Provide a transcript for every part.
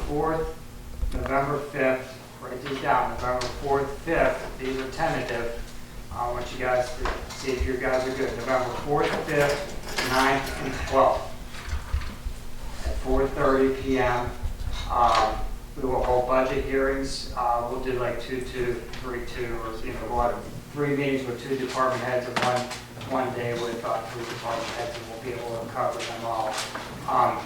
4th, November 5th, write these down, November 4th, 5th, these are tentative. I want you guys to see if you guys are good. November 4th, 5th, 9th, and 12th at 4:30 p.m. We will hold budget hearings. We'll do like 2-2, 3-2, or we'll have 3 meetings with 2 department heads and one day with 3 department heads, and we'll be able to cover them all. At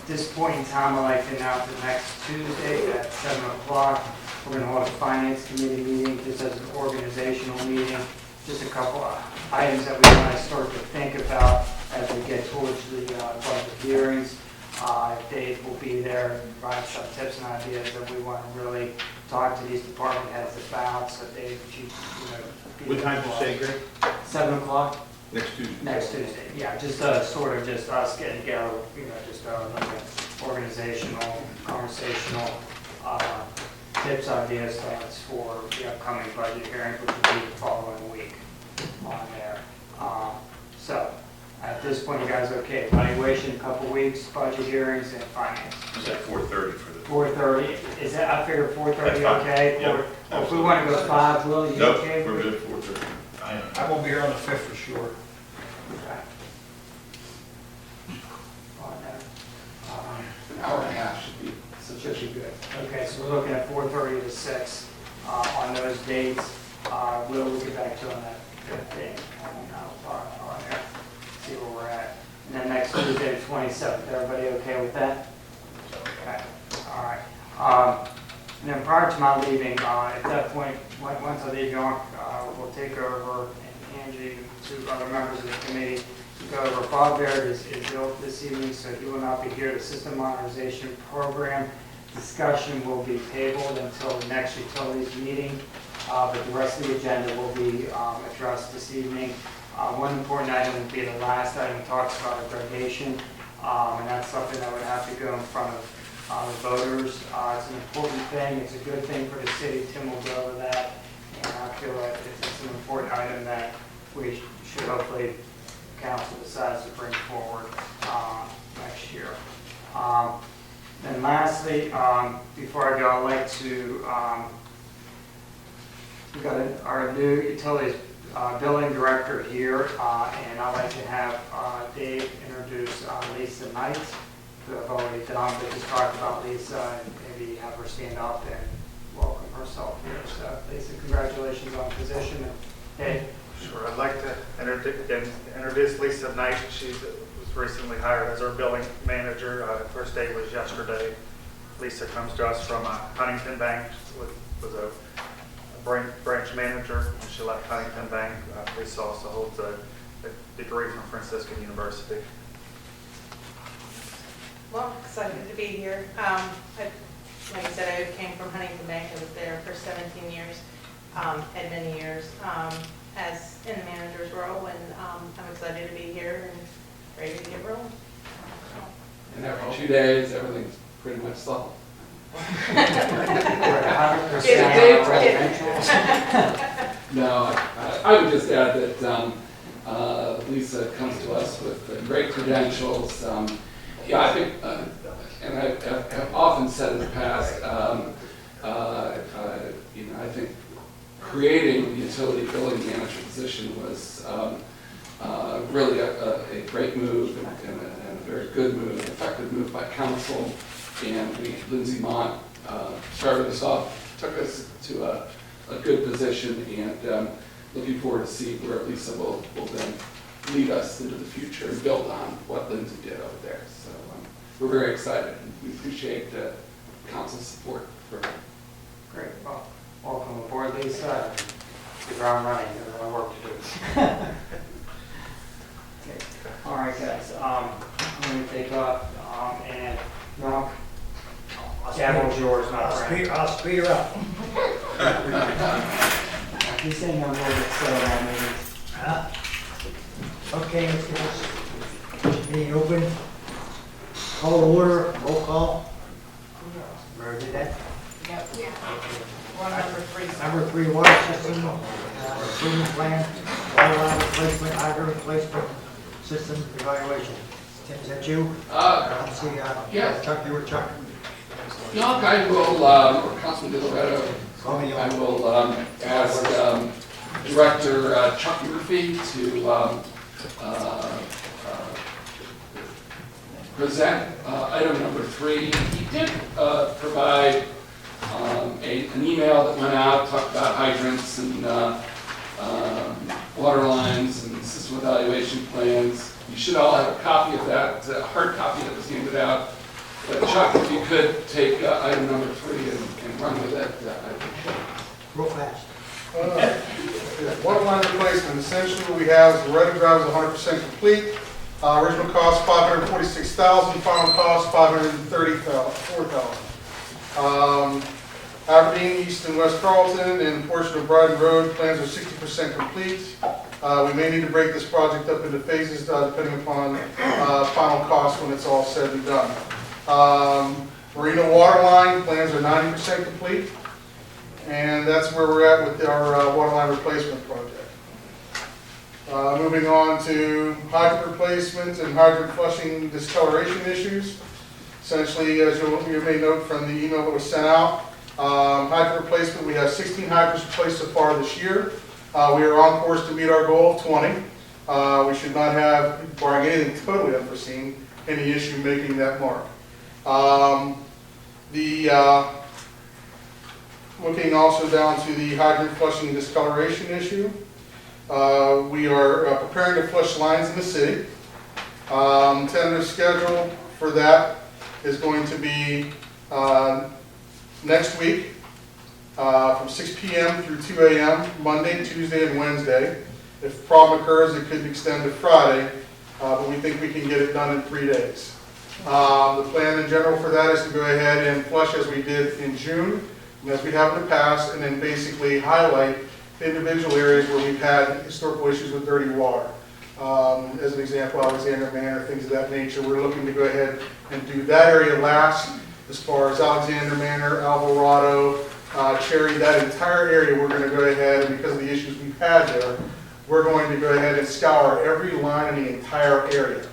this point in time, I'd like to announce that next Tuesday at 7 o'clock, we're going to hold a finance committee meeting, just as an organizational meeting. Just a couple of items that we want to start to think about as we get towards the budget hearings. Dave will be there and provide some tips and ideas that we want to really talk to these department heads about. So Dave, What time did you say, Greg? 7 o'clock Next Tuesday. next Tuesday. Yeah, just sort of just us getting together, just like an organizational, conversational tips, ideas, thoughts for the upcoming budget hearings, which will be the following week on there. So at this point, you guys okay? Evaluation, a couple weeks, budget hearings, and finance. Is that 4:30 for the? 4:30. Is that? I figure 4:30. That's fine. Okay. Yep, Or if we want to go 5, Will you Nope, okay? we're good at 4:30. I won't be here on the 5th for sure. Okay. On there. Hour and a half should be Should be good. Okay, so we're looking at 4:30 to 6 on those dates. Will get back to you on that thing on there, see where we're at. And then next Tuesday, the 27th, everybody okay with that? Okay, all right. And then prior to my leaving, at that point, once I leave York, we'll take over, and Angie and 2 other members of the committee to go over. Bob Baird is ill this evening, so he will not be here. The system modernization program discussion will be tabled until the next utilities meeting, but the rest of the agenda will be addressed this evening. One important item will be the last item, talks about aggregation, and that's something that would have to go in front of the voters. It's an important thing, it's a good thing for the city. Tim will go over that, and I feel like it's an important item that we should hopefully council decides to bring forward next year. And lastly, before I go, I'd like to, we've got our new utilities billing director here, and I'd like to have Dave introduce Lisa Knight, who I've already done, but just talk about Lisa and maybe have her stand up and welcome herself here. So Lisa, congratulations on the position. And Dave. Sure. I'd like to introduce Lisa Knight. She was recently hired as our billing manager. First day was yesterday. Lisa comes to us from Huntington Bank, was a branch manager. When she left Huntington Bank, Lisa also holds a degree from Franciscan University. Well, excited to be here. Like I said, I came from Huntington Bank. I was there for 17 years, had many years as in the manager's role, and I'm excited to be here and ready to get rolling. And after 2 days, everything's pretty much solved. No, I would just add that Lisa comes to us with great credentials. Yeah, I think, and I have often said in the past, I think creating the utility billing manager position was really a great move and a very good move, an effective move by council. And Lindsay Mott started us off, took us to a good position, and looking forward to see where Lisa will then lead us into the future and build on what Lindsay did over there. So we're very excited, and we appreciate council's support for her. Great. Well, welcome aboard, Lisa. The ground running. There's a lot of work to do. Okay. All right, guys. I'm going to take off, and Mark, gavel's yours, not Frank. I'll speed her up. He's saying I'm a little bit slow on meetings. Okay, let's get this meeting open. Call to order, roll call. Where did that? Yep. One number 3. Number 3, water system, improvement plan, water line replacement, hydrant replacement, system evaluation. Tim, is that you? I don't see, Yeah. Chuck, you were Chuck. Doc, I will, or Councilman DiLoretto, Call me I on. will ask Director Chuck Murphy to present item number 3. He did provide an email that went out, talked about hydrants and water lines and system evaluation plans. You should all have a copy of that, a hard copy that was handed out. But Chuck, if you could take item number 3 and run with it, I'd appreciate it. Real fast. Water line replacement, essentially what we have is Loretta Drive is 100% complete. Original cost $546,000, final cost $534,000. Aberdeen, East and West Carlton, and a portion of Brighton Road, plans are 60% complete. We may need to break this project up into phases depending upon final cost when it's all said and done. Marina water line, plans are 90% complete. And that's where we're at with our water line replacement project. Moving on to hydrant replacement and hydrant flushing discoloration issues. Essentially, as you may note from the email that was sent out, hydrant replacement, we have 16 hydrants replaced so far this year. We are on course to meet our goal of 20. We should not have, barring anything totally unforeseen, any issue making that mark. Looking also down to the hydrant flushing discoloration issue, we are preparing to flush lines in the city. Tentative schedule for that is going to be next week from 6 p.m. through 2 a.m., Monday, Tuesday, and Wednesday. If a problem occurs, it could extend to Friday, but we think we can get it done in 3 days. The plan in general for that is to go ahead and flush as we did in June, and as we have in the past, and then basically highlight individual areas where we've had historical issues with dirty water. As an example, Alexander Manor, things of that nature. We're looking to go ahead and do that area last. As far as Alexander Manor, Alvarado, Cherry, that entire area, we're going to go ahead, and because of the issues we've had there, we're going to go ahead and scour every line in the entire area,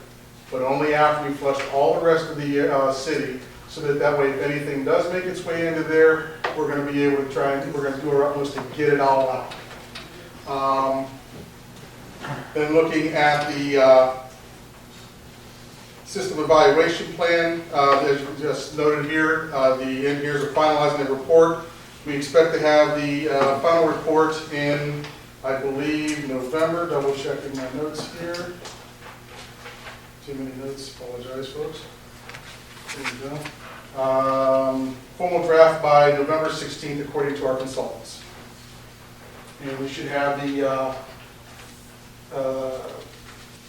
but only after we flush all the rest of the city, so that way if anything does make its way into there, we're going to be able to try and we're going to do our utmost to get it all out. Then looking at the system evaluation plan, as you just noted here, the engineers are finalizing their report. We expect to have the final report in, I believe, November. Double checking my notes here. Too many notes, apologize folks. There you go. Formal draft by November 16th according to our consultants. And we should have the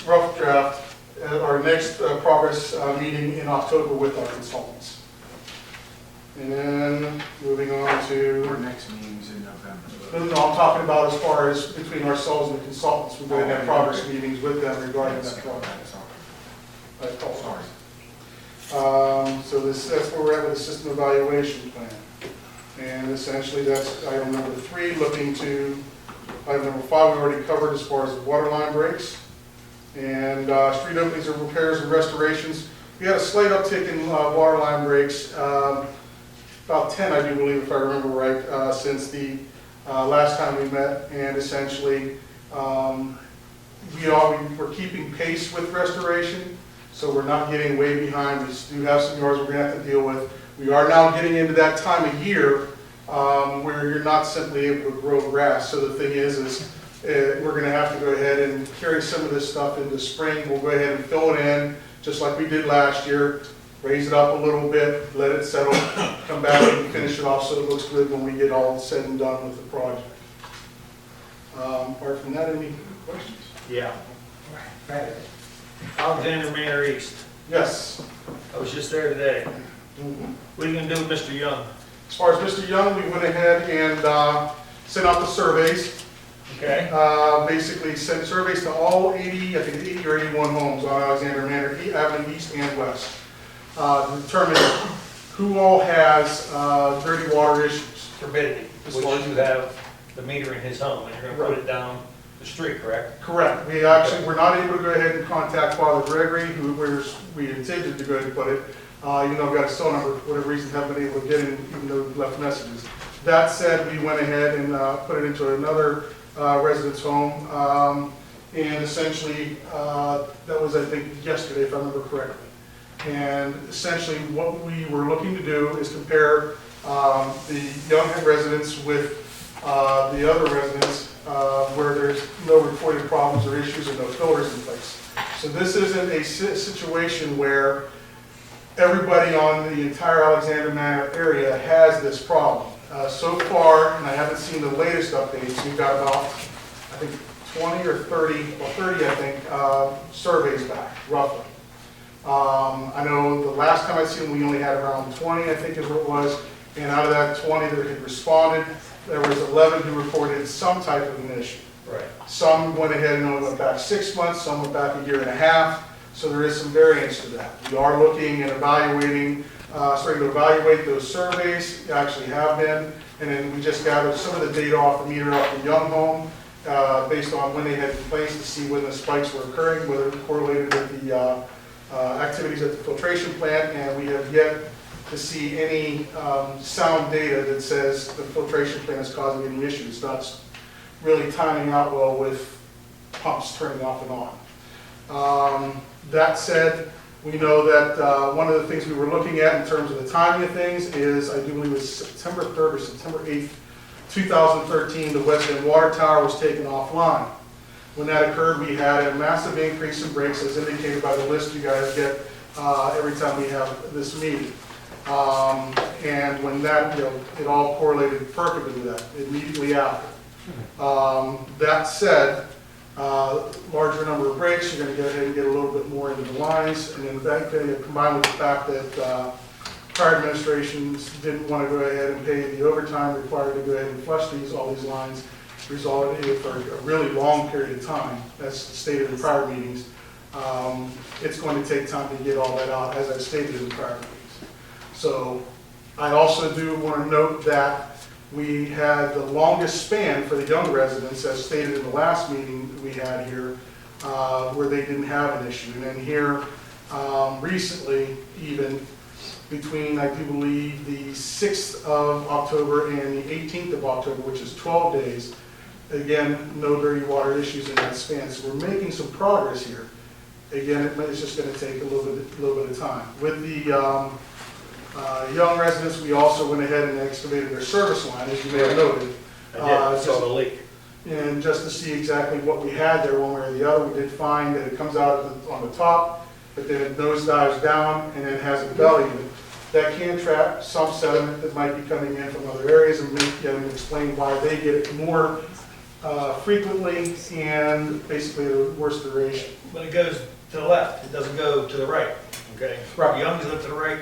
rough draft at our next progress meeting in October with our consultants. And then moving on to... Our next meeting's in November. No, I'm talking about as far as between ourselves and the consultants. We're going to have progress meetings with them regarding that project. Sorry. So that's where we're at with the system evaluation plan. And essentially that's item number 3, looking to item number 5 we already covered as far as the water line breaks. And street openings and repairs and restorations. We had a slight uptick in water line breaks, about 10 I do believe if I remember right, since the last time we met. And essentially we're keeping pace with restoration. So we're not getting way behind. We do have some yards we're going to have to deal with. We are now getting into that time of year where you're not simply able to grow grass. So the thing is we're going to have to go ahead and carry some of this stuff into spring. We'll go ahead and fill it in just like we did last year. Raise it up a little bit, let it settle, come back and finish it off so it looks good when we get all said and done with the project. Apart from that, any questions? Yeah. Alexander Manor East. Yes. I was just there today. Mm-hmm. What are you gonna do with Mr. Young? As far as Mr. Young, we went ahead and sent out the surveys. Okay. Basically sent surveys to all 80, I think 80 or 81 homes on Alexander Manor Avenue East and West. To determine who all has dirty water issues. Forbidden, As which far as- you have the meter in his home, and you're gonna put it down the street, correct? Correct. We actually were not able to go ahead and contact Father Gregory, we intended to go ahead and put it. Even though I've got a cell number, for whatever reason, haven't been able to get in, even though we've left messages. That said, we went ahead and put it into another residence home. And essentially, that was, I think, yesterday, if I remember correctly. And essentially, what we were looking to do is compare the young residents with the other residents where there's no reported problems or issues and no fillers in place. So this isn't a situation where everybody on the entire Alexander Manor area has this problem. So far, and I haven't seen the latest updates, we've got about, I think, 20 or 30, well 30 I think, surveys back, roughly. I know the last time I'd seen them, we only had around 20, I think is what it was, and out of that 20 that had responded, there was 11 who reported some type of an issue. Right. Some went ahead and went back 6 months, some went back 1.5 years, so there is some variance to that. We are looking and evaluating, starting to evaluate those surveys, we actually have been, and then we just gathered some of the data off the meter off the Young home, based on when they had complaints to see when the spikes were occurring, whether it correlated with the activities at the filtration plant, and we have yet to see any sound data that says the filtration plant is causing any issues. It's not really timing out well with pumps turning off and on. That said, we know that one of the things we were looking at in terms of the timing of things is, I do believe it was September 3rd or September 8th, 2013, the West End Water Tower was taken offline. When that occurred, we had a massive increase in breaks, as indicated by the list you guys get every time we have this meeting. And when that, it all correlated perfectly with that, immediately after. That said, larger number of breaks, you're going to go ahead and get a little bit more into the lines, and then that combined with the fact that prior administrations didn't want to go ahead and pay the overtime required to go ahead and flush all these lines, resulted in, for a really long period of time, as stated in prior meetings, it's going to take time to get all that out, as I stated in prior meetings. So I also do want to note that we had the longest span for the young residents, as stated in the last meeting we had here, where they didn't have an issue. And then here, recently, even between, I do believe, the 6th of October and the 18th of October, which is 12 days, again, no dirty water issues in that span. So we're making some progress here. Again, it's just going to take a little bit of time. With the young residents, we also went ahead and excavated their service line, as you may have noted. I did, saw the leak. And just to see exactly what we had there, one way or the other, we did find that it comes out on the top, but then it nosedives down and then has a belly in it. That can trap some sediment that might be coming in from other areas, and we can explain why they get it more frequently and basically at a worse duration. But it goes to the left, it doesn't go to the right, okay? Right. Young's up to the right,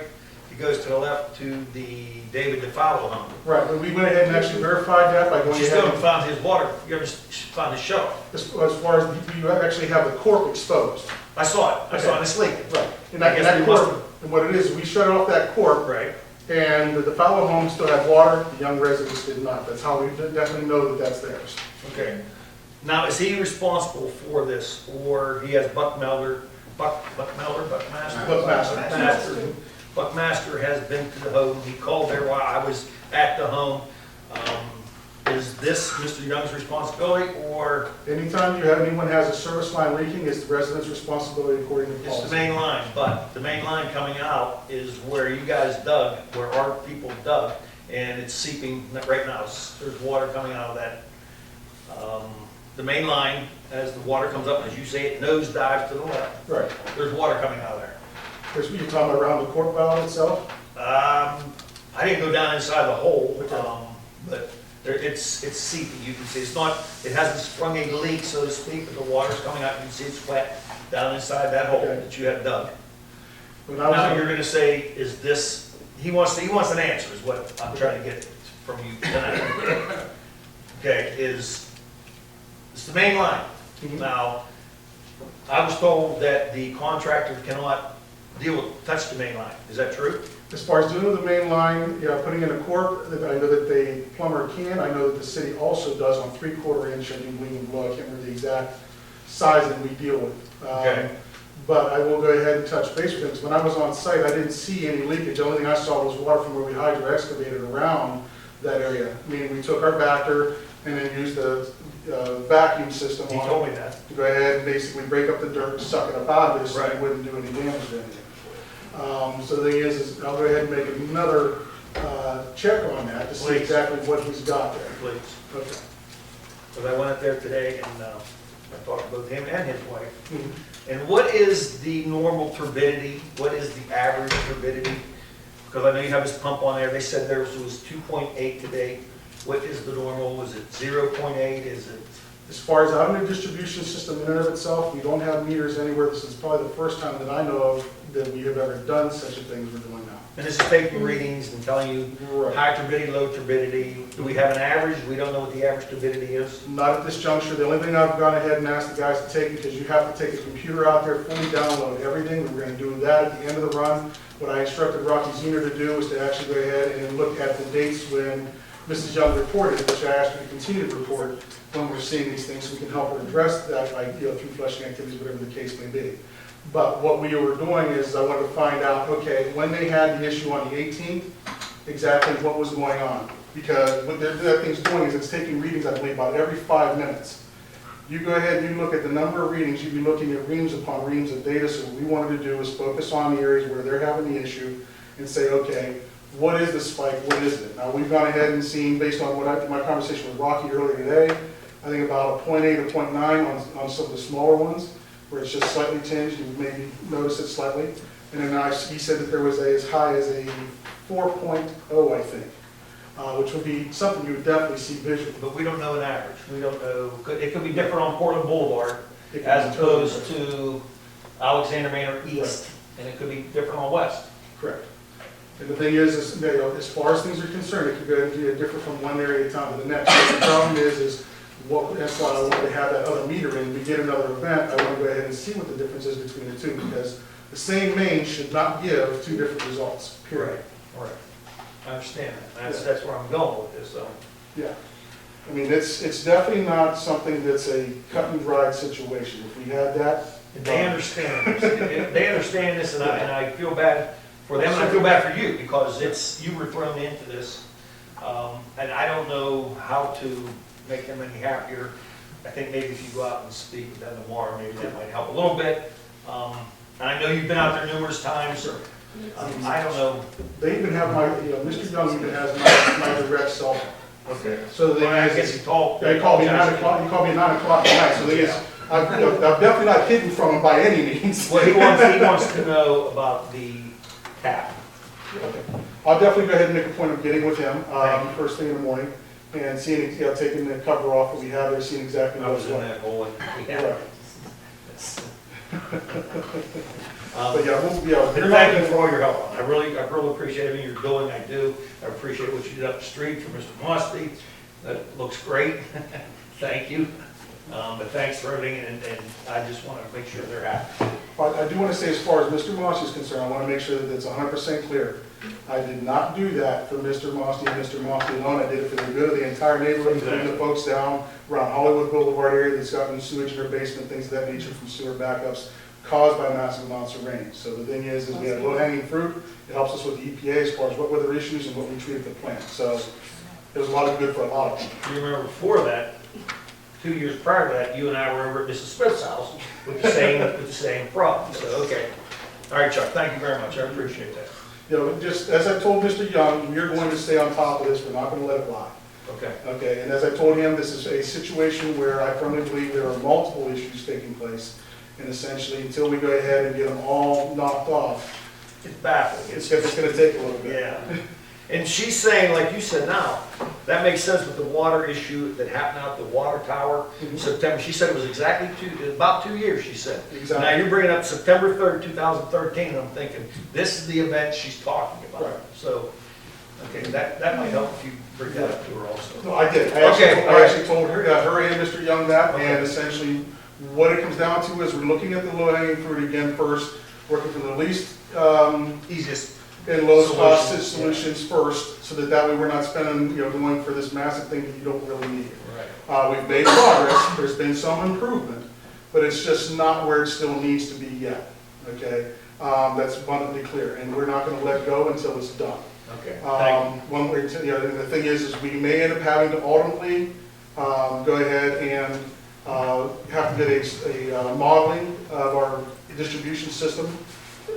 it goes to the left to the David DeFallo home. Right, but we went ahead and actually verified that by going You still ahead. haven't found his water, you ever found his shower? As far as, you actually have the cork exposed. I saw it, I saw it, it's leaking. Right. And I that, guess and we that must cork, and what it is, we shut off that cork, Right. and the Fallow home still had water, the young residents did not. That's how we definitely know that that's theirs. Okay. Now, is he responsible for this, or he has Buckmaster? Buckmaster. Buckmaster has been to the home, he called there while I was at the home. Is this Mr. Young's responsibility, or Anytime anyone has a service line leaking, it's the resident's responsibility according to it's the policy. main line? But the main line coming out is where you guys dug, where our people dug, and it's seeping right now. There's water coming out of that. The main line, as the water comes up, as you say, it nosedives to the left. Right. There's water coming out of there. Chris, were you talking about around the cork valve itself? I didn't go down inside the hole, but it's seeping. You can see it hasn't sprung a leak, so to speak, but the water's coming out. You can see it's wet down inside that hole Okay. that you have dug. When I was Now you're going to say, is this? He wants an answer, is what I'm trying to get from you tonight. Okay, it's the main line. Mhm. Now, I was told that the contractor cannot touch the main line. Is that true? As far as doing the main line, putting in a cork, I know that the plumber can. I know that the city also does on 3/4 inch, I do believe in below. I can't remember the exact size that we deal with. Okay. but I will go ahead and touch base with him, 'cause when I was on site, I didn't see any leakage. The only thing I saw was water from where we hydro excavated around that area. Meaning we took our Vector and then used the vacuum system He on told it me that. to go ahead and basically break up the dirt, suck it up out of it, so Right. it wouldn't do any damage to anything. So the thing is I'll go ahead and make another check on that to see Please. exactly what he's got there. Please. Okay. Because I went up there today and I talked to both him and his wife. Mhm. And what is the normal turbidity? What is the average turbidity? Because I know you have this pump on there. They said theirs was 2.8 today. What is the normal? Is it 0.8? Is it? As far as out in the distribution system in and of itself, we don't have meters anywhere. This is probably the first time that I know of that we have ever done such a thing as we're doing now. And this is taking readings and telling you Right. high turbidity, low turbidity. Do we have an average? We don't know what the average turbidity is. Not at this juncture. The only thing I've gone ahead and asked the guys to take, because you have to take a computer out there, fully download everything. We're going to do that at the end of the run. What I instructed Rocky Zener to do was to actually go ahead and look at the dates when Mrs. Young reported, which I asked her to continue to report when we're seeing these things, so we can help her address that, like, through flushing activities, whatever the case may be. But what we were doing is I wanted to find out, okay, when they had the issue on the 18th, exactly what was going on. Because what that thing's doing is it's taking readings, I believe, about every 5 minutes. You go ahead and you look at the number of readings, you'd be looking at reams upon reams of data. So what we wanted to do is focus on the areas where they're having the issue and say, okay, what is the spike, what is it? Now, we've gone ahead and seen, based on my conversation with Rocky earlier today, I think about a 0.8 or 0.9 on some of the smaller ones, where it's just slightly tinged, you maybe notice it slightly. And then he said that there was as high as a 4.0, I think, which would be something you would definitely see visually. But we don't know an average. We don't know. It could be different on Portland Boulevard It could as be opposed totally to Alexander Manor East. And it could be different on West. correct. And the thing is, you know, as far as things are concerned, it could go different from one area at a time to the next. So the problem is that's why I wanted to have that other meter in. We get another event, I want to go ahead and see what the difference is between the two, because the same main should not give two different results, period. Right. I understand that. That's where I'm going with this, so. Yeah. I mean, it's definitely not something that's a cut and dried situation. If we had that. They understand this. They understand this, and I feel bad for them, and I feel bad for you, because you were thrown into this. And I don't know how to make them any happier. I think maybe if you go out and speak with them tomorrow, maybe that might help a little bit. And I know you've been out there numerous times. I don't know. They even have Mr. Young even has my direct cell phone. Okay. So the thing Well, I is, guess he told. They called me 9 o'clock, he called me at 9 o'clock at night, so the thing is, I'm definitely not hidden from him by any means. Well, he wants to know about the tap. Okay. I'll definitely go ahead and make a point of getting with him, Thank you. first thing in the morning, and seeing, taking the cover off that we have there, seeing exactly I was what's in going on. that hole. Right. Um, But yeah, And thank you for all your help. I really appreciate everything you're doing. I do. I appreciate what you did up the street for Mr. Musty. That looks great. Thank you. But thanks for everything, and I just want to make sure they're happy. But I do want to say, as far as Mr. Moss is concerned, I want to make sure that it's 100% clear. I did not do that for Mr. Mossy and Mr. Mossy alone. I did it for the good of the entire neighborhood, including the folks down around Hollywood Boulevard area that's gotten sewage in their basement, things of that nature from sewer backups caused by massive amounts of rain. So the thing is we have low-hanging fruit. It helps us with the EPA as far as what weather issues and what we treat at the plant. So there's a lot of good for a lot of people. You remember before that, 2 years prior to that, you and I were over at Mrs. Smith's house with the same problem. So, okay. All right, Chuck, thank you very much. I appreciate that. You know, just as I told Mr. Young, we're going to stay on top of this. We're not going to let it lie. Okay. Okay, and as I told him, this is a situation where I firmly believe there are multiple issues taking place. And essentially, until we go ahead and get them all knocked off, It's baffling. it's going to take a little bit. Yeah. And she's saying, like you said now, that makes sense with the water issue that happened out at the water tower in Mhm. September. She said it was exactly about 2 years, she said. Exactly. Now you're bringing up September 3rd, 2013, and I'm thinking, this is the event she's talking about. Right. So, okay, that might help if you bring that up to her also. No, I did. Okay, I actually told her, her and Mr. Young that, Okay. and essentially, what it comes down to is we're looking at the low-hanging fruit again first, working for the least, Easiest. and lowest cost Solutions, solutions first, so that way we're not spending, going for this massive thing that you don't really need. Right. We've made progress, there's been some improvement, but it's just not where it still needs to be yet. okay? That's abundantly clear, and we're not gonna let go until it's done. Okay, thank you. One way to, the thing is we may end up having to ultimately, go ahead and, have to get a modeling of our distribution system,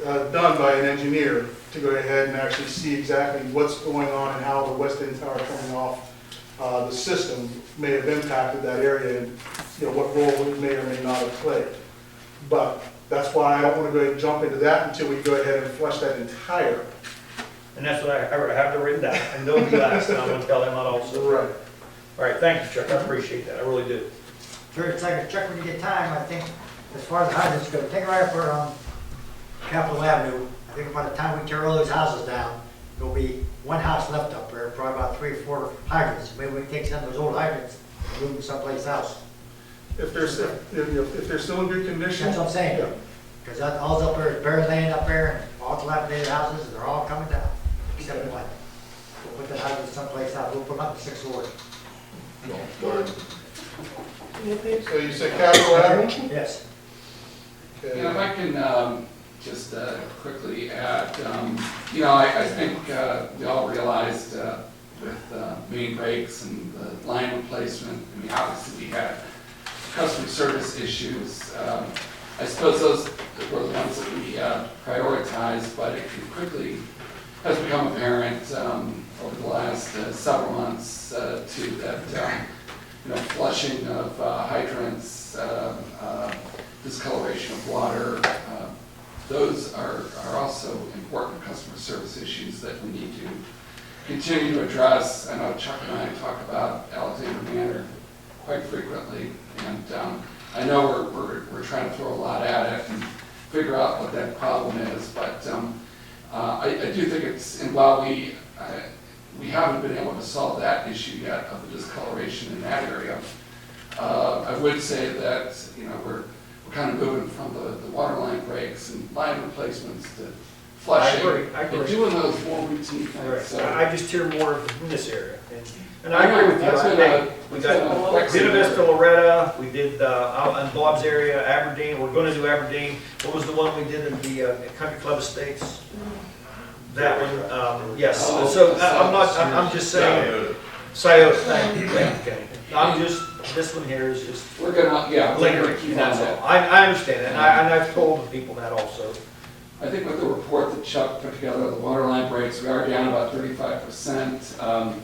done by an engineer to go ahead and actually see exactly what's going on and how the west end tower coming off, the system may have impacted that area and, what role it may or may not have played. But that's why I don't want to go ahead and jump into that until we go ahead and flush that entire. And that's what I have to written down, and they'll be last, and I'm gonna tell them that also. Right. All right, thank you, Chuck, I appreciate that, I really do. Sure, it's like a check when you get time, I think, as far as the hydrants go, take it right up for, Capitol Avenue. I think by the time we tear all those houses down, there'll be one house left up there, probably about 3 or 4 hydrants. Maybe we can take some of those old hydrants, and move them someplace else. If they're still in good condition. That's what I'm saying. Yeah. Because that all's up there, is bare land up there, and all dilapidated houses, and they're all coming down, except one. We'll put the hydrants someplace else, we'll put them up in 6th Ward. So you said Capitol Avenue? Yes. Okay. Yeah, if I can just quickly add, I think we all realized with main breaks and the line replacement, I mean, obviously we had customer service issues. I suppose those were the ones that we prioritized, but it quickly has become apparent over the last several months to that flushing of hydrants, discoloration of water. Those are also important customer service issues that we need to continue to address. I know Chuck and I talk about Alexander Manor quite frequently, and I know we're trying to throw a lot at it and figure out what that problem is, but I do think it's, and while we haven't been able to solve that issue yet of the discoloration in that area, I would say that we're kind of moving from the water line breaks and line replacements to flushing. I agree. And doing those more routine things. So I just hear more in this area, and I agree with you. That's I gonna- think we got Vista Vista, Loretta, we did out in Bob's area, Aberdeen, we're gonna do Aberdeen. What was the one we did in the Country Club Estates? That one, yes, so I'm just saying, Scioto, thank you, Kenny. This one here is just we're gonna, yeah, we're gonna lingering, keep on that's that. all. I understand that, and I've told the people that also. I think with the report that Chuck put together, the water line breaks, we are down about 35%.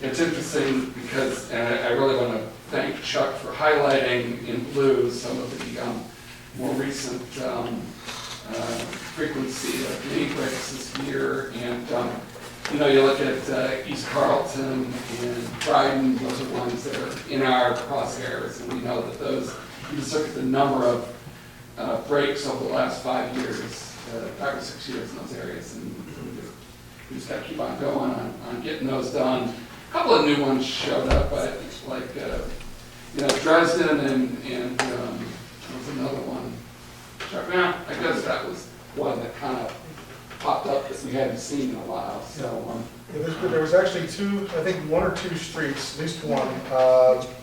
It's interesting because, and I really want to thank Chuck for highlighting in blue some of the more recent frequency of main breaks this year. And, you look at East Carlton and Dryden, those are ones that are in our crosshairs. And we know that those, you just look at the number of breaks over the last 5 years, 5 or 6 years in those areas. And we just got to keep on going on getting those done. A couple of new ones showed up, but like, Dresden and there was another one. I guess that was one that kind of popped up that we hadn't seen in a while, so. There was actually I think 1 or 2 streets, at least one,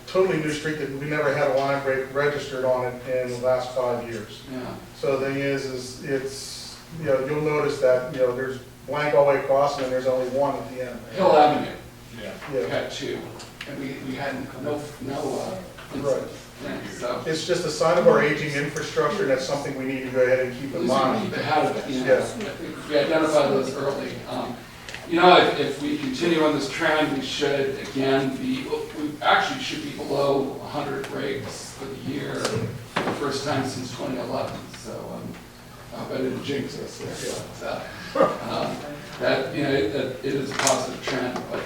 totally new street that we never had a line break registered on it in the last 5 years. Yeah. So the thing is it's, you'll notice that, there's blank all the way across and then there's only one at the end. Hill Avenue, we Yeah. had 2, and we had no incidents. Yeah, so. It's just a sign of our aging infrastructure, and that's something we need to go ahead and keep At in least we mind. keep ahead of it, Yeah. I think we identify those early. If we continue on this trend, we should again we actually should be below 100 breaks for the year for the first time since 2011. So I hope I didn't jinx us there, but that it is a positive trend. But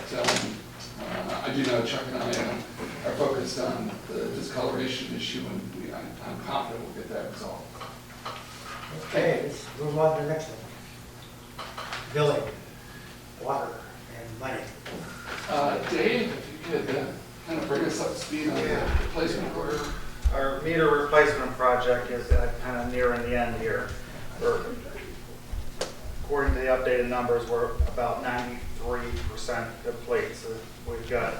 I do know Chuck and I are focused on the discoloration issue, and I'm confident we'll get that resolved. Okay, let's move on to the next one. Billing, water, and money. Dave, if you could kind of bring us up to speed on the replacement order. Our meter replacement project is kind of nearing the end here. According to the updated numbers, we're about 93% complete. So we've got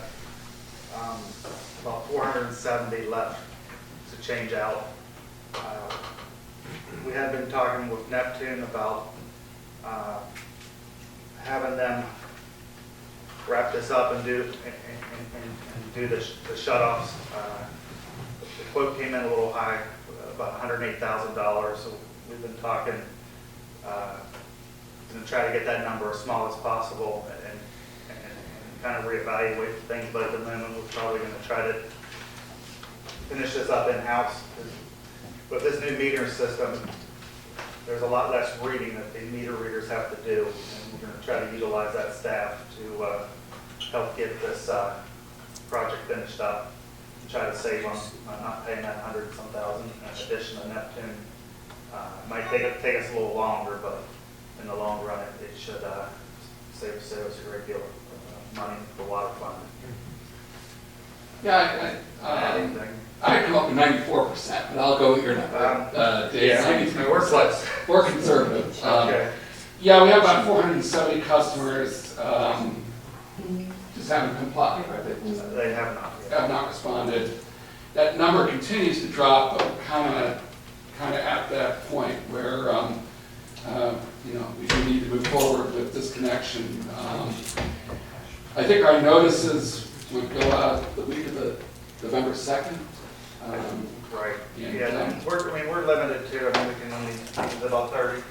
about 470 left to change out. we had been talking with Neptune about having them wrap this up and do the shut-offs. The quote came in a little high, about $108,000, so we've been talking, going to try to get that number as small as possible and kind of reevaluate things, but at the moment, we're probably going to try to finish this up in-house. With this new meter system, there's a lot less reading that the meter readers have to do, and we're going to try to utilize that staff to help get this project finished up, and try to save on not paying that $100-some thousand in addition to Neptune. Might take us a little longer, but in the long run, it should save us a great deal of money for the water fund. Yeah, Anything? I come up with 94%, but I'll go with your number. Dave. Yeah, we're close. We're conservative. Okay. Yeah, we have about 470 customers, just haven't complied, right? They have not They yet. have not responded. That number continues to drop, but we're kind of at that point where, we do need to move forward with this connection. I think our notices would go out the week of the November 2nd. Right. And, Yeah, we're limited to, we can only, is it about 30?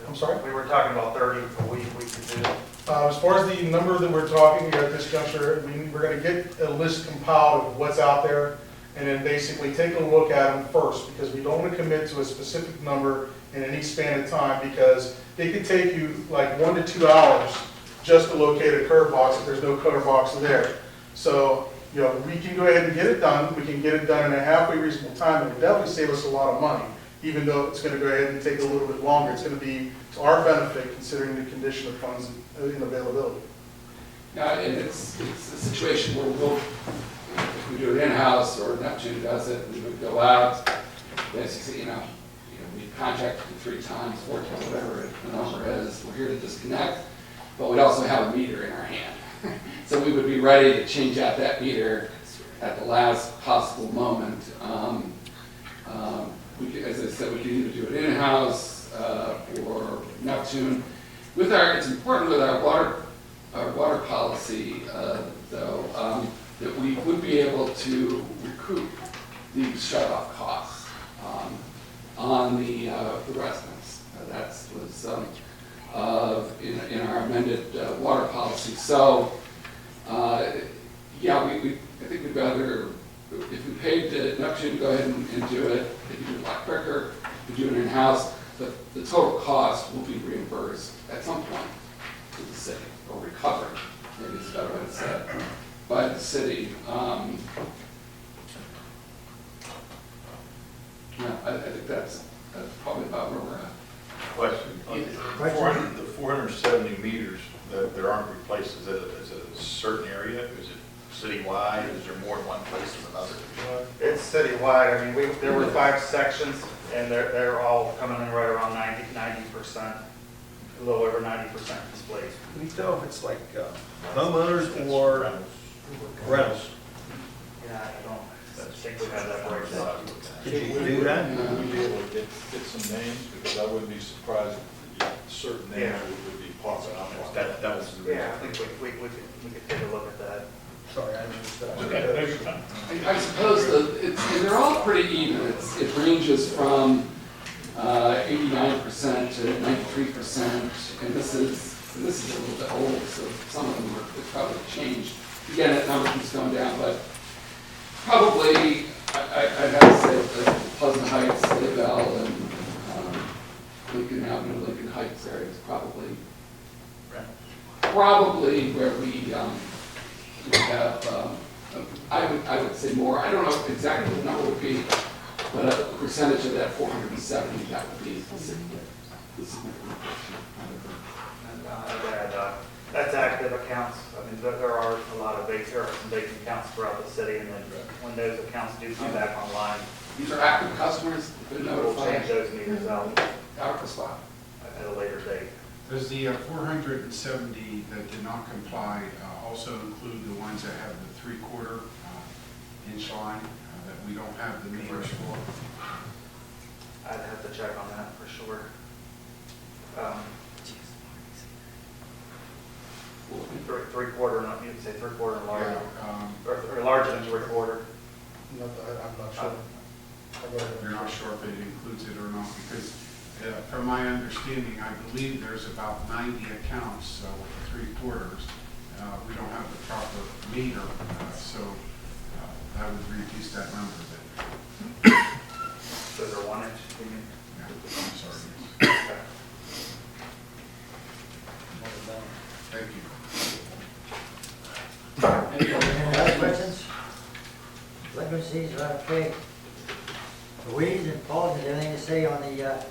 I'm sorry? We were talking about 30 a week we could do. As far as the number that we're talking here at this juncture, we're going to get a list compiled of what's out there and then basically take a look at them first, because we don't want to commit to a specific number in any span of time, because they could take you like 1 to 2 hours just to locate a curb box if there's no curb box there. So, we can go ahead and get it done. We can get it done in a halfway reasonable time. It would definitely save us a lot of money, even though it's going to go ahead and take a little bit longer. It's going to be to our benefit considering the condition of funds and availability. Yeah, and it's a situation where if we do it in-house or Neptune does it, we would go out, basically, we contacted you 3 times, 4 times, whatever the number is. We're here to disconnect, but we'd also have a meter in our hand. So we would be ready to change out that meter at the last possible moment. As I said, we could either do it in-house or Neptune. It's important with our water policy, though, that we would be able to recoup the shut-off costs on the residents. That was in our amended water policy. So, I think we'd rather, if we paid Neptune to go ahead and do it, they could do it a lot quicker. If we do it in-house, the total cost will be reimbursed at some point to the city, or recovered, maybe it's a better way to say it, by the city. I think that's probably about where we're at. Question. The 470 meters that there aren't replaced, is it a certain area? Is it citywide? Is there more than one place than another? It's citywide. There were 5 sections, and they're all coming in right around 90%, a little over 90% displaced. Can you tell if it's like homeowners or rentals? Yeah, I think we have that breakdown. Did you do that? Would we be able to get some names? Because I wouldn't be surprised if certain names would be popping up. That was the reason. Yeah, I think we could take a look at that. Sorry, I missed that. Okay. I suppose and they're all pretty even. It ranges from 89% to 93%, and this is a little bit old, so some of them have probably changed. Again, that number keeps going down, but probably I'd have to say Pleasant Heights, Steubenville, and Lincoln Avenue, Lincoln Heights area is probably where we have. I would say more. I don't know exactly what the number would be, but a percentage of that 470, that would be the significant portion. And that's active accounts. There are a lot of there are some vacant accounts throughout the city, and then when those accounts do come back online, These are active customers, been we'll notified. change those meters out Out of the spot. at a later date. Does the 470 that did not comply also include the ones that have the 3/4 inch line that we don't have the meters for? I'd have to check on that for sure. Three-quarter, not, you'd say three-quarter and larger, or larger than three-quarter. I'm not sure. You're not sure if it includes it or not, because from my understanding, I believe there's about 90 accounts with 3/4. We don't have the proper meter, so that would reduce that number a bit. So they're 1 inch, you mean? Yeah, I'm sorry. Okay. Thank you. Any other questions? Delinquencies, okay. Louise and Paul, is there anything to say on the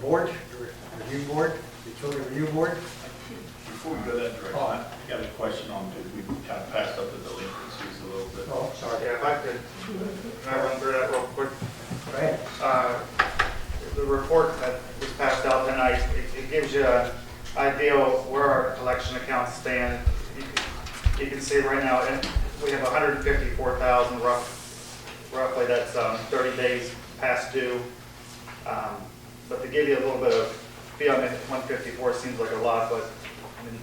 board, the review board, utility review board? Before we go that direction, I got a question on, we kind of passed up the delinquencies a little bit. Oh, sorry. Yeah, if I could, can I run through that real quick? Go ahead. The report that was passed out tonight, it gives you an idea of where our collection accounts stand. You can see right now, we have 154,000 roughly, that's 30 days past due. But to give you a little bit of feel, I mean, 154 seems like a lot, but I mean,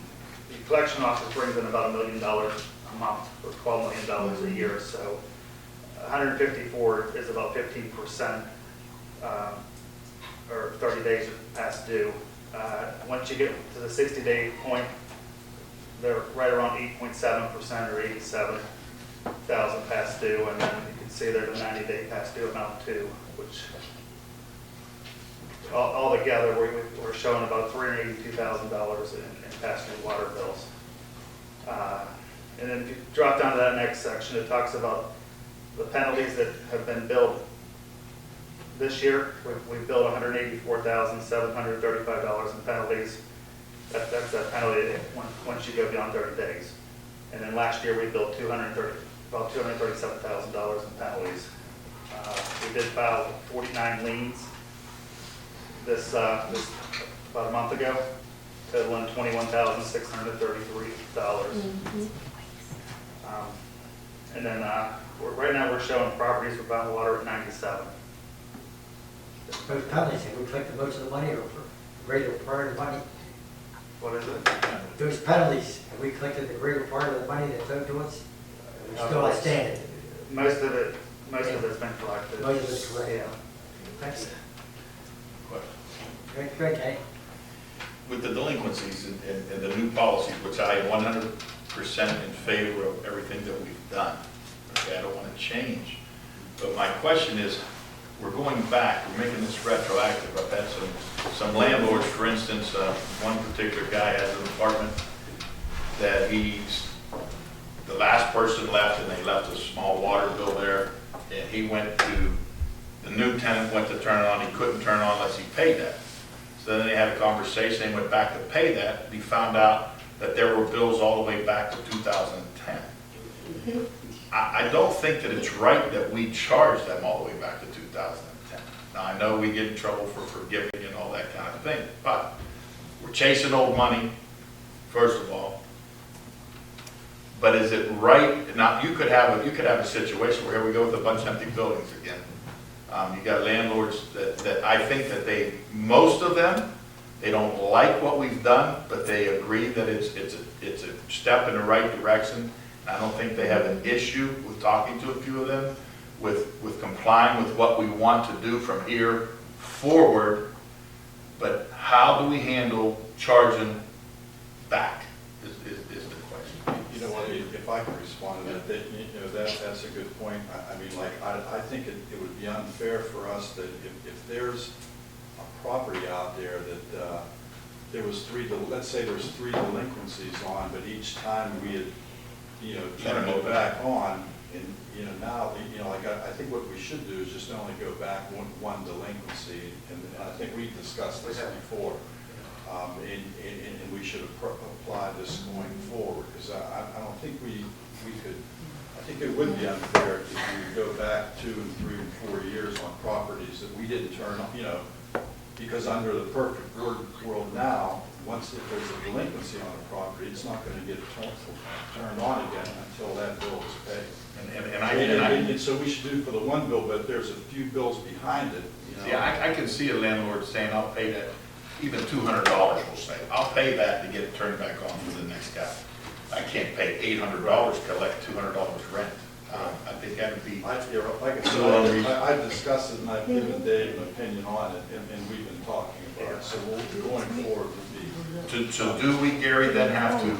the collection office brings in about $1 million a month, or $12 million a year, so 154 is about 15%, or 30 days past due. Once you get to the 60-day point, they're right around 8.7% or 87,000 past due, and then you can see there's a 90-day past due amount too, which all together we're showing about $382,000 in past due water bills. And then if you drop down to that next section, it talks about the penalties that have been billed this year. We've billed $184,735 in penalties. That's a penalty once you go beyond 30 days. And then last year we billed about $237,000 in penalties. We did file 49 liens this about a month ago, totaling $21,633. And then right now we're showing properties without water at 97. Those penalties, have we collected most of the money or a greater part of the money? What is it? Those penalties, have we collected the greater part of the money that's owed to us? They're still outstanding. Most of it's been collected. Most of it's correct. Yeah. Thanks. Question. Great, Kenny. With the delinquencies and the new policies, which I am 100% in favor of everything that we've done. Okay, I don't want to change. But my question is, we're going back, we're making this retroactive. I've had some landlords, for instance, one particular guy has an apartment that the last person left and they left a small water bill there, and he went to, the new tenant went to turn it on, he couldn't turn it on unless he paid that. So then they had a conversation, they went back to pay that, and he found out that there were bills all the way back to 2010. I don't think that it's right that we charge them all the way back to 2010. Now, I know we get in trouble for forgiving and all that kind of thing, but we're chasing old money, first of all. But is it right? Now, you could have a situation where here we go with a bunch of empty buildings again. You got landlords that I think that most of them, they don't like what we've done, but they agree that it's a step in the right direction. I don't think they have an issue with talking to a few of them, with complying with what we want to do from here forward. But how do we handle charging back is the question. You know what, if I can respond to that, that's a good point. I mean, like, I think it would be unfair for us that if there's a property out there that there was let's say there's 3 delinquencies on, but each time we had, turned it back on, and, now, like, I think what we should do is just only go back one delinquency, and I think we discussed this before. And we should apply this going forward, because I don't think we could, I think it would be unfair if we go back 2 and 3 and 4 years on properties that we didn't turn on, because under the perfect world now, once if there's a delinquency on a property, it's not gonna get turned on again until that bill is paid. And so we should do for the one bill, but there's a few bills behind it, you know. Yeah, I can see a landlord saying, I'll pay that, even $200, we'll say, I'll pay that to get it turned back on for the next guy. I can't pay $800 to collect $200 rent. I think that would be. Like I said, I've discussed it and I've given Dave an opinion on it, and we've been talking about it, so going forward would be. So do we, Gary, then have to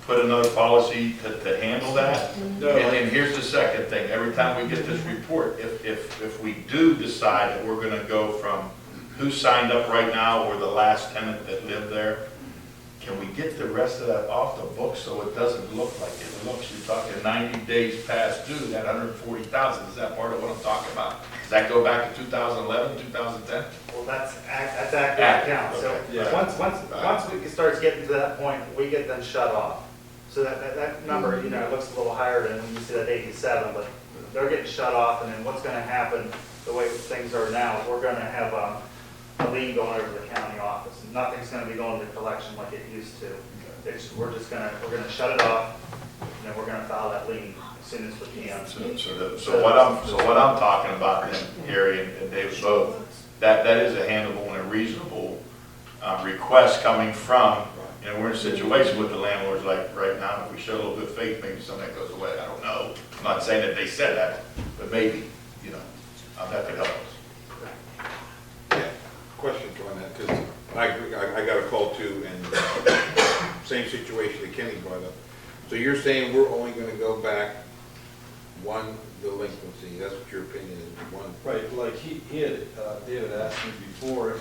put another policy to handle that? No. And here's the second thing, every time we get this report, if we do decide that we're gonna go from who signed up right now or the last tenant that lived there, can we get the rest of that off the books so it doesn't look like it looks? You're talking 90 days past due, that 140,000, is that part of what I'm talking about? Does that go back to 2011, 2010? Well, that's active account, so Yeah. once we starts getting to that point, we get them shut off. So that number, you know, it looks a little higher than when you see that 87, but they're getting shut off, and then what's gonna happen, the way things are now, we're gonna have a lien going over to the county office. Nothing's gonna be going to collection like it used to. We're gonna shut it off, and then we're gonna file that lien as soon as we can. So what I'm talking about then, Gary and Dave both, that is a handleable and a reasonable request coming from, you know, we're in a situation with the landlords like right now, if we show a little bit of faith, maybe some of that goes away, I don't know. I'm not saying that they said that, but maybe, you know, that could help us. Question on that, because I got a call too, and same situation that Kenny brought up. So you're saying we're only going to go back one delinquency, that's what your opinion is, one? Right, like he had, David asked me before, and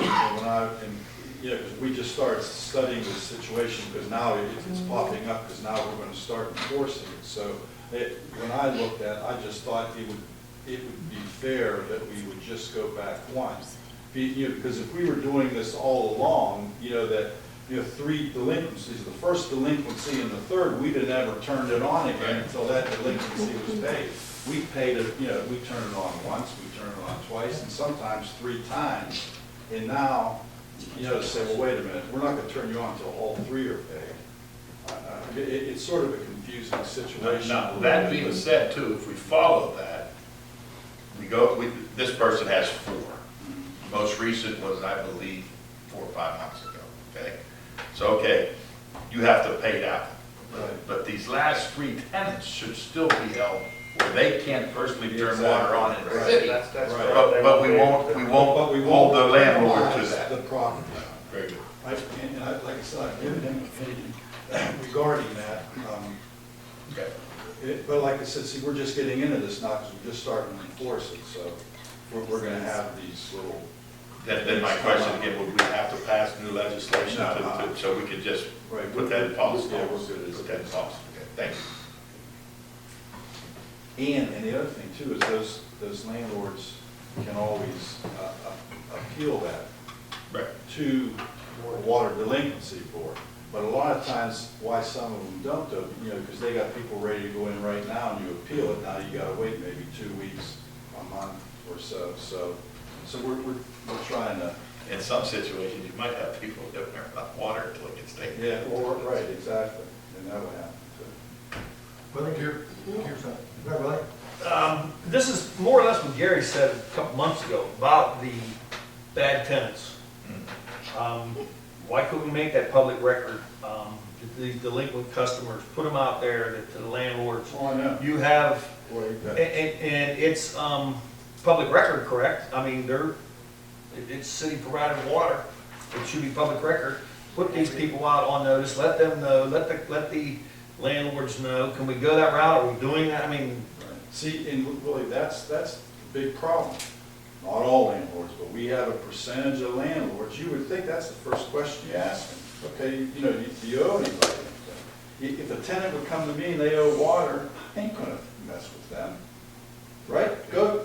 you know, because we just started studying this situation, because now it's popping up, because now we're going to start enforcing it. So when I looked at it, I just thought it would be fair that we would just go back once. Because if we were doing this all along, you know, that, you know, 3 delinquencies, the first delinquency and the third, we'd have never turned it on again until that delinquency was paid. We paid it, you know, we turned it on once, we turned it on twice, and sometimes 3 times. And now, you know, to say, well, wait a minute, we're not going to turn you on until all 3 are paid. It's sort of a confusing situation. Now, that being said too, if we follow that, this person has 4. Most recent was, I believe, 4 or 5 months ago, okay? So, okay, you have to pay that. But these last 3 tenants should still be held where they can't personally turn water on in the city. That's Right. But we won't hold the landlord to that. The property. Very good. Like I said, I've given him an opinion regarding that. Okay. But like I said, see, we're just getting into this now because we're just starting to enforce it, so we're going to have these little. Then my question again, would we have to pass new legislation so we could just put that in policy? Yeah, we're good. Put that in policy. Okay, thank you. And the other thing too is those landlords can always appeal that to a water delinquency board. But a lot of times, why some of them don't though, you know, because they got people ready to go in right now and you appeal it, now you gotta wait maybe 2 weeks, a month or so. So we're trying to. In some situations, you might have people living there without water until it gets taken. Yeah, right, exactly. And that would happen too. Willie, here's that. Is that right? This is more or less what Gary said a couple months ago about the bad tenants. Why couldn't we make that public record? These delinquent customers, put them out there to the landlords. Oh, I know. You have, Boy, and it's public record, correct? I mean, it's city provided water. It should be public record. Put these people out on notice, let them know, let the landlords know. Can we go that route? Are we doing that? I mean, see, and really, that's the big problem. Not all landlords, but we have a percentage of landlords. You would think that's the first question you ask them. Okay, you know, do you owe anybody anything? If a tenant would come to me and they owe water, I ain't gonna mess with them. Right? Go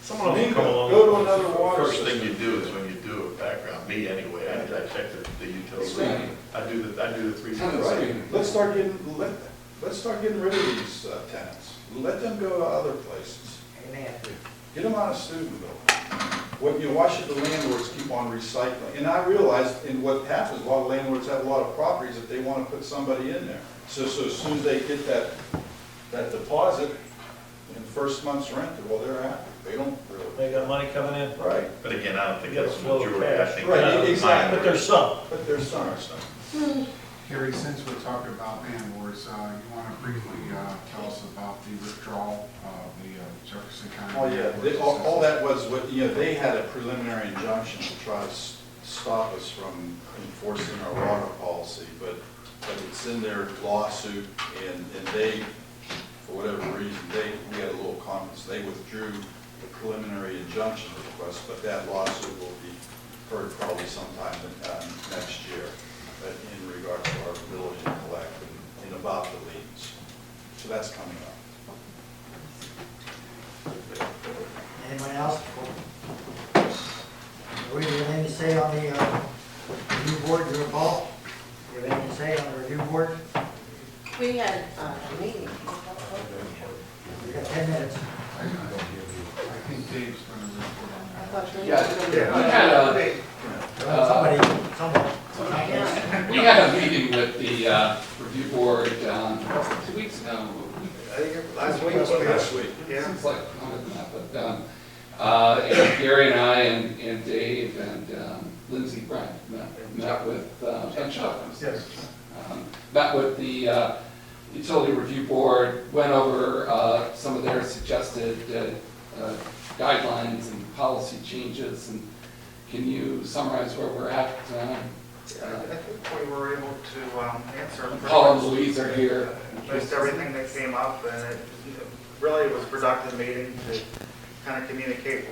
someone else will come along. Go to another water First system. thing you do is when you do a background, me anyway, I check the utility. I do the 3. Right. Let's start getting rid of these tenants. Let them go to other places. Amen. Get them out of Steubenville. why should the landlords keep on recycling? And I realized, and what happens, a lot of landlords have a lot of properties that they want to put somebody in there. So as soon as they get that deposit in the first month's rent, well, they're happy. They don't really. They got money coming in. Right. But again, I don't think You got that's a the flow of majority, I cash. think. Right, that's exactly. But there's some. But there's some. Gary, since we're talking about landlords, you want to briefly tell us about the withdrawal of the Jefferson County? Oh, yeah, all that was, they had a preliminary injunction to try to stop us from enforcing our water policy, but it's in their lawsuit, and they, for whatever reason, we had a little conference, they withdrew the preliminary injunction request, but that lawsuit will be heard probably sometime next year in regard to our ability to collect and about the liens. So that's coming up. Anyone else? Do you have anything to say on the review board, you're involved? Do you have anything to say on the review board? We had a meeting. We got 10 minutes. I think Dave's going to report on I that. thought we Yeah, we had a meeting with the review board 2 weeks ago. Last week. Yeah. Seems like longer than that, but and Gary and I and Dave and Lindsay Brent met with, and Chuck. Yes. Met with the utility review board, went over some of their suggested guidelines and policy changes, and can you summarize where we're at? I think we were able to answer. Paul and Louise are here. Just everything that came up, and it really was a productive meeting to kind of communicate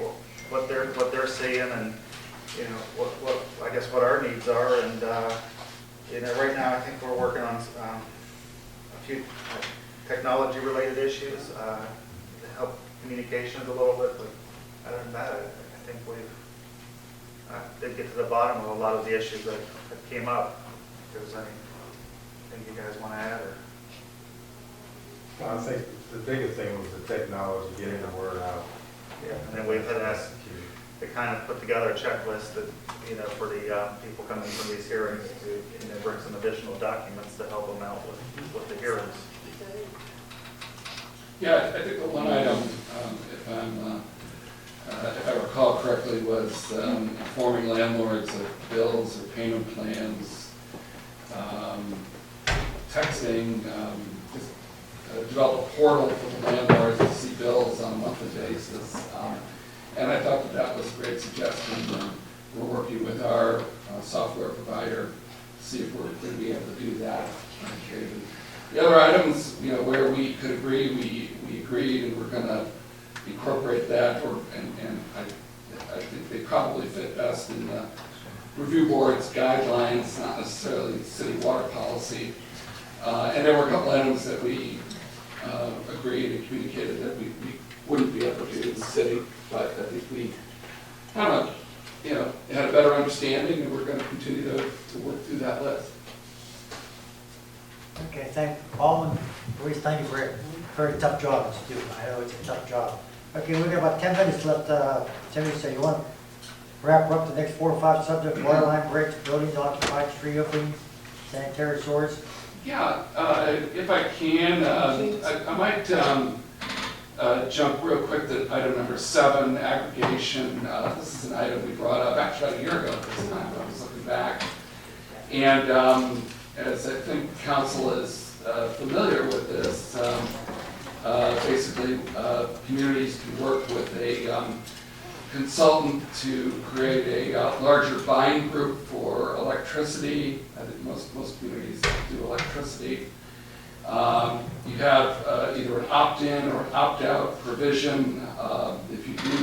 what they're seeing, and what our needs are, and right now I think we're working on a few technology-related issues to help communications a little bit, but other than that, I think we've did get to the bottom of a lot of the issues that came up. If there's anything you guys want to add, or? I think the biggest thing was the technology, getting the word out. Yeah, and then we've had asked to kind of put together a checklist that, for the people coming from these hearings to, bring some additional documents to help them out with the hearings. Yeah, I think the one item, if I recall correctly, was informing landlords of bills or payment plans, texting, develop a portal for the landlords to see bills on a monthly basis. And I thought that was a great suggestion. We're working with our software provider to see if we're going to be able to do that. The other items, where we could agree, we agreed, and we're going to incorporate that, and I think they probably fit best in the review board's guidelines, not necessarily city water policy. And there were a couple items that we agreed and communicated that we wouldn't be able to do in the city, but I think we kind of, had a better understanding, and we're going to continue to work through that list. Okay, thank Paul and Louise, thank you for a very tough job to do. I know it's a tough job. Okay, we've got about 10 minutes left. Timmy, so you want to wrap up the next 4 or 5 subjects: water line breaks, buildings occupied, street openings, sanitary sewers? Yeah, if I can, I might jump real quick to item number 7, aggregation. This is an item we brought up actually a year ago at this time, but I was looking back. And as I think council is familiar with this, basically communities can work with a consultant to create a larger buying group for electricity. I think most communities do electricity. You have either an opt-in or an opt-out provision. If you do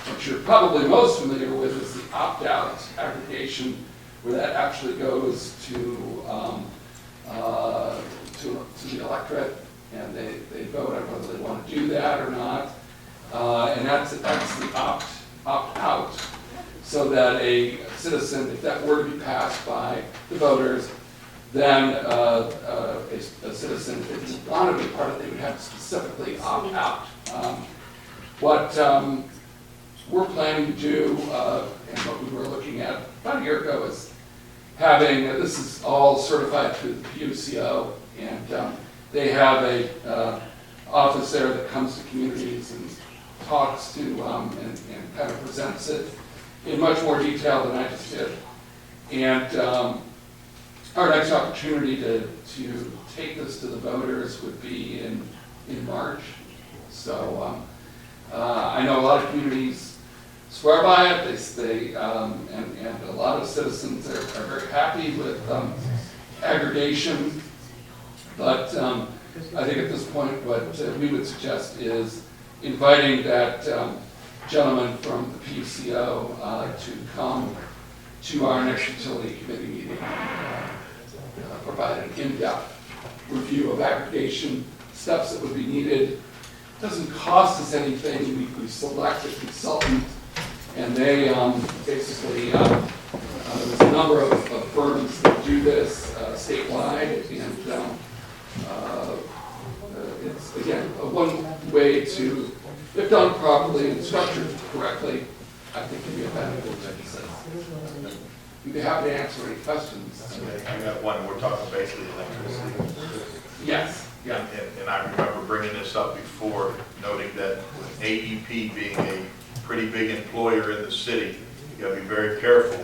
what you're probably most familiar with is the opt-out aggregation, where that actually goes to the electorate, and they vote on whether they want to do that or not. And that's the opt-out, so that a citizen, if that were to be passed by the voters, then a citizen, if they didn't want to be part of it, they would have to specifically opt out. What we're planning to do, and what we were looking at about a year ago is having, this is all certified through the PUCO, and they have a office there that comes to communities and talks to, and kind of presents it in much more detail than I just did. And our next opportunity to take this to the voters would be in March. So I know a lot of communities swear by it. And a lot of citizens are very happy with aggregation. But I think at this point, what we would suggest is inviting that gentleman from the PUCO to come to our next utility committee meeting, provide an in-depth review of aggregation, steps that would be needed. Doesn't cost us anything. We select a consultant, and they basically, there's a number of firms that do this statewide, and it's, again, one way to, if done properly and structured correctly, I think can be a benefit to citizens. We'd be happy to answer any questions. I got one, we're talking basically electricity. Yes. Yeah. And I remember bringing this up before, noting that with AEP being a pretty big employer in the city, you gotta be very careful.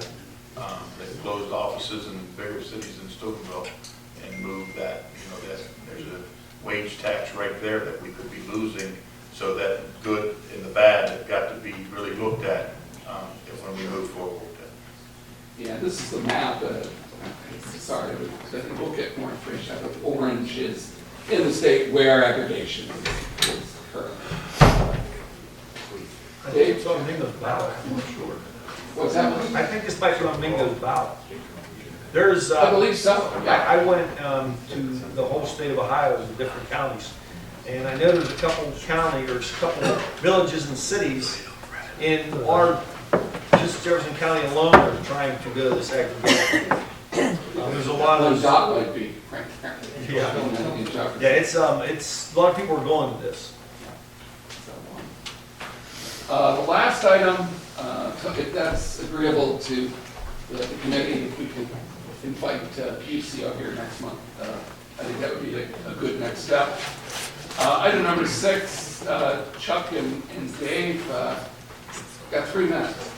They closed offices in various cities in Steubenville and moved that, there's a wage tax right there that we could be losing. So that good and the bad have got to be really looked at when we move forward. Yeah, this is the map. Sorry, I think we'll get more information out of orange is in the state where aggregation is occurring. I think it's on Mingo's ballot. What's that? I think this might be on Mingo's ballot. There's, I believe so. Yeah. I went to the whole state of Ohio, the different counties, and I know there's a couple villages and cities in our, just Jefferson County alone, that are trying to go to this aggregation. There's a lot of dot might be right there. Yeah, it's a lot of people are going to this. The last item, if that's agreeable to the committee, if we can invite PUCO here next month, I think that would be a good next step. Item number 6, Chuck and Dave got 3 minutes.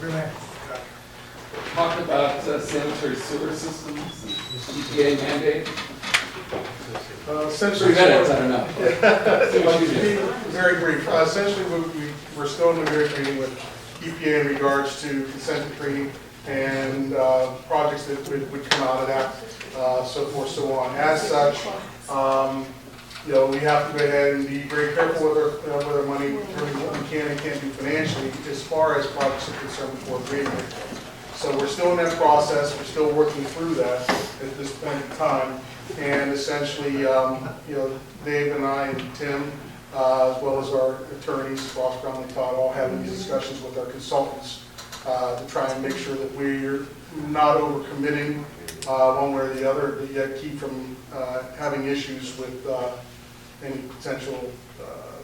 3 minutes. Talk about sanitary sewer systems and EPA mandate. Essentially, 3 minutes, I don't know. I'll be very brief. Essentially, we're still negotiating with EPA in regards to consent decree and projects that would come out of that, so forth, so on. As such, we have to go ahead and be very careful with our money, determining what we can and can't do financially as far as projects are concerned before agreeing. So we're still in that process. We're still working through that at this point in time. And essentially, Dave and I and Tim, as well as our attorneys, Ross, Brown, and Todd, all having these discussions with our consultants to try and make sure that we're not overcommitting one way or the other, but yet keep from having issues with any potential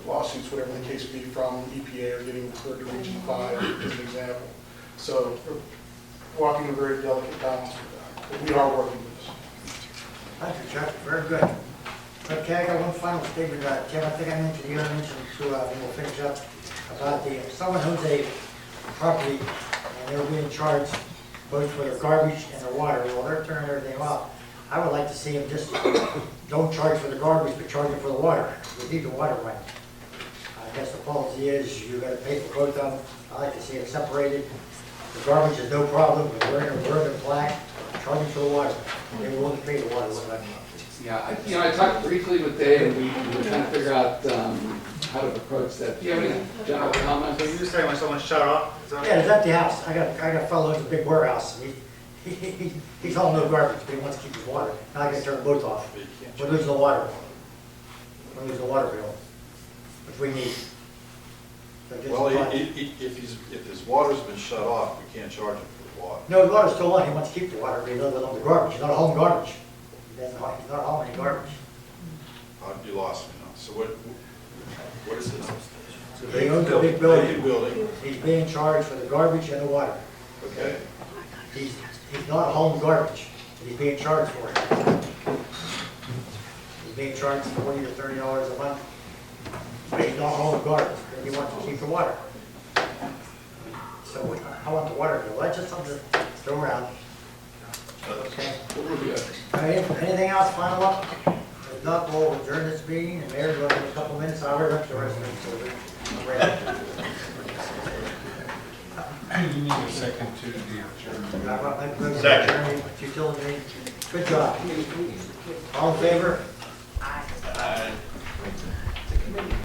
lawsuits, whatever the case be, from EPA or getting referred to Region 5 as an example. So we're walking a very delicate balance with that, but we are working with this. Thank you, Chuck. Very good. Okay, I got one final statement. Tim, I think I mentioned, you mentioned too, and we'll finish up, about if someone owns a property and they're being charged both for their garbage and their water, well, they're turning everything off. I would like to see them just don't charge for the garbage, but charge them for the water. We need the water running. I guess the policy is you gotta pay for both of them. I like to see it separated. The garbage is no problem, but we're in the black, charging for the water. They will only pay the water. Yeah, I talked briefly with Dave, and we were trying to figure out how to approach that. Do you have any general comments? So you're just saying when someone shut off? Is that Yeah, there's empty house. I got a fellow who's a big warehouse. He's all no garbage, but he wants to keep his water. Now I gotta turn the both off. We're losing the water. We're losing the water bill, which we need. So just Well, one. if his water's been shut off, we can't charge him for the water. No, the water's still on. He wants to keep the water, but he doesn't want the garbage. He's not a home garbage. He's not hauling any garbage. You lost me now. So what is it? He owns a big building. Building, He's being charged for the garbage and the water. okay. He's not hauling garbage, but he's being charged for it. He's being charged $20 to $30 a month, but he's not hauling garbage, and he wants to keep the water. So I want the water bill, that's just something to throw around. Okay. We'll do it. Anything else, final up? If not, we'll adjourn this meeting, and Mayor's going to have a couple minutes, I'll hurry up the rest of it, so we're ready. You need a second to the adjournment. Second. Utility, good job. All in favor? Aye.